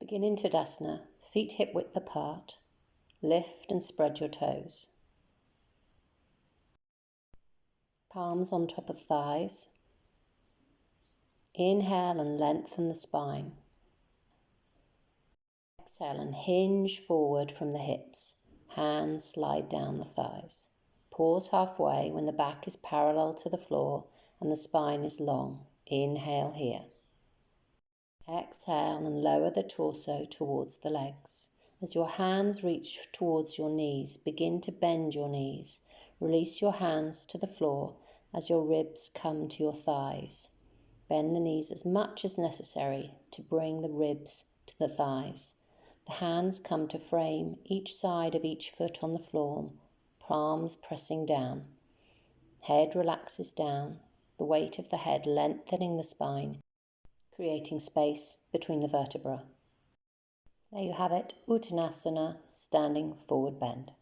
Begin in Uttanasana, feet hip width apart. Lift and spread your toes. Palms on top of thighs. Inhale and lengthen the spine. Exhale and hinge forward from the hips. Hands slide down the thighs. Pause halfway when the back is parallel to the floor and the spine is long. Inhale here. Exhale and lower the torso towards the legs. As your hands reach towards your knees, begin to bend your knees. Release your hands to the floor as your ribs come to your thighs. Bend the knees as much as necessary to bring the ribs to the thighs. The hands come to frame each side of each foot on the floor, palms pressing down. Head relaxes down, the weight of the head lengthening the spine, creating space between the vertebrae. There you have it, Uttanasana, standing forward bend.